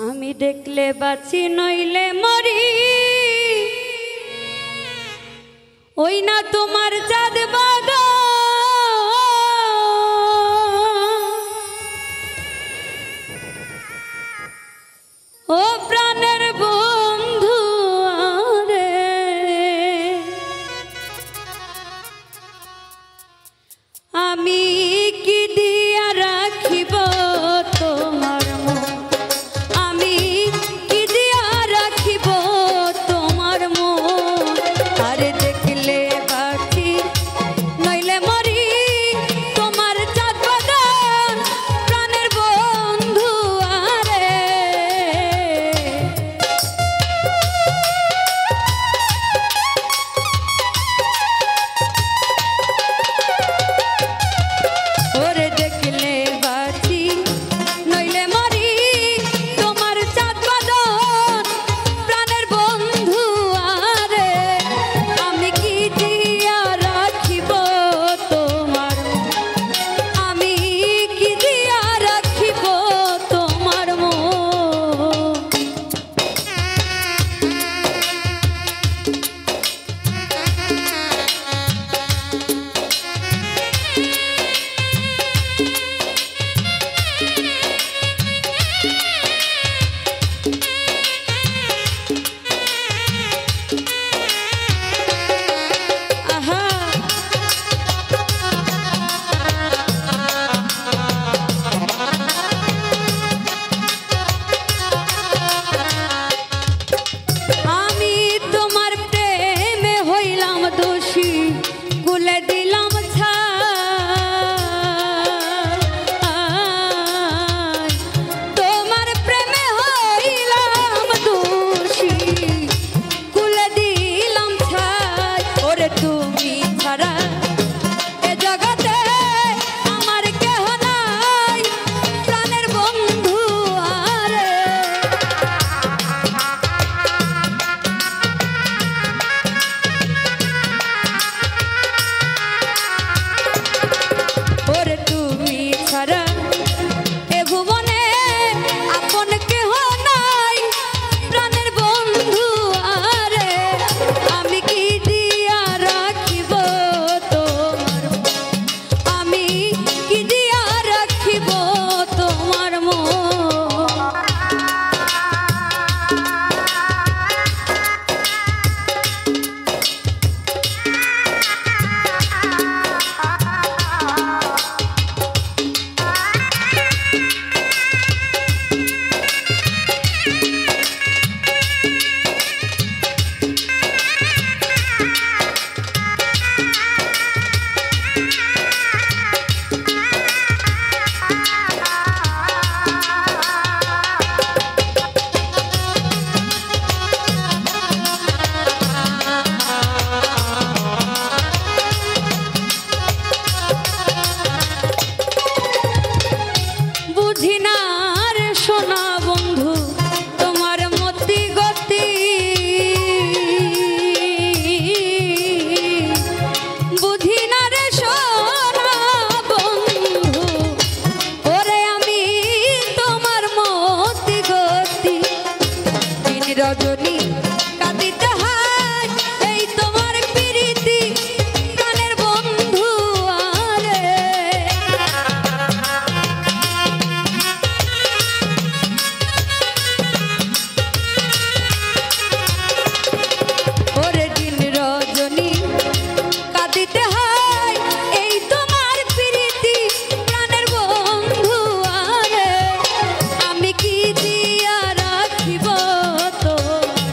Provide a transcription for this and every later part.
আমি দেখলে বাঁচি নইলে মরি, ওই না তোমার চাঁদ বাদল। ও প্রাণের বন্ধু আরে, আমি কি দিয়া রাখিব তোমার মন, আমি কি দিয়া রাখিব তোমার মন। আরে দেখলে বাঁচি নইলে মরি, তোমার চাঁদ বাদল প্রাণের বন্ধু আরে। ওরে দেখলে বাঁচি নইলে মরি, তোমার চাঁদ বাদল প্রাণের বন্ধু আরে। আমি কি দিয়া রাখিব তোমার, আমি কি দিয়া রাখিব তোমার মন। আহা আমি তোমার প্রেমে হইলাম দোষী, গুলে দিলাম ছাই। তোমার প্রেমে হইলাম দোষী, গুলে দিলাম ছাই। ওরে তুমি ছাড়া এ জগতে আমার কেহ নাই, প্রাণের বন্ধু আরে। ওরে তুমি ছাড়া এ ভুবনে আপন কেহ নাই, প্রাণের বন্ধু আরে। আমি কি দিয়া রাখিব তোমার, আমি কি দিয়া রাখিব তোমার মন। বুঝি না রে সোনা বন্ধু তোমার মতি গতি, বুঝি না রে সোনা বন্ধু, ওরে আমি তোমার মতি গতি। দিন রজনী কাঁদিতে হয় এই তোমার প্রীতি, প্রাণের বন্ধু আরে। ওরে দিন রজনী কাঁদিতে হয় এই তোমার প্রীতি, প্রাণের বন্ধু আরে। আমি কি দিয়া রাখিব তোমার,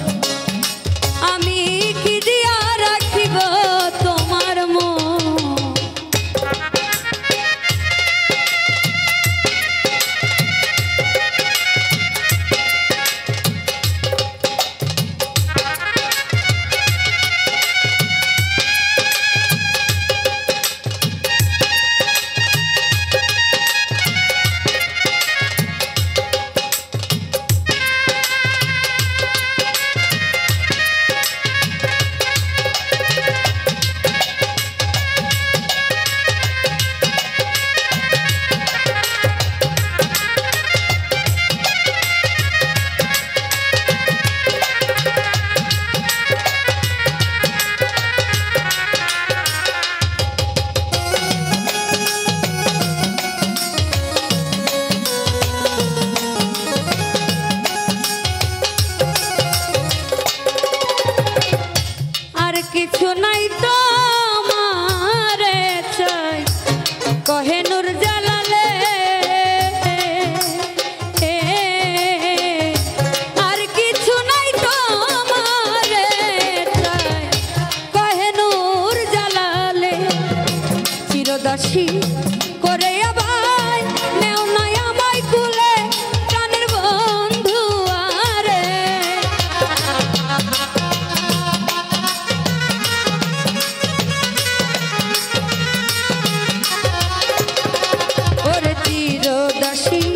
চিরদাসী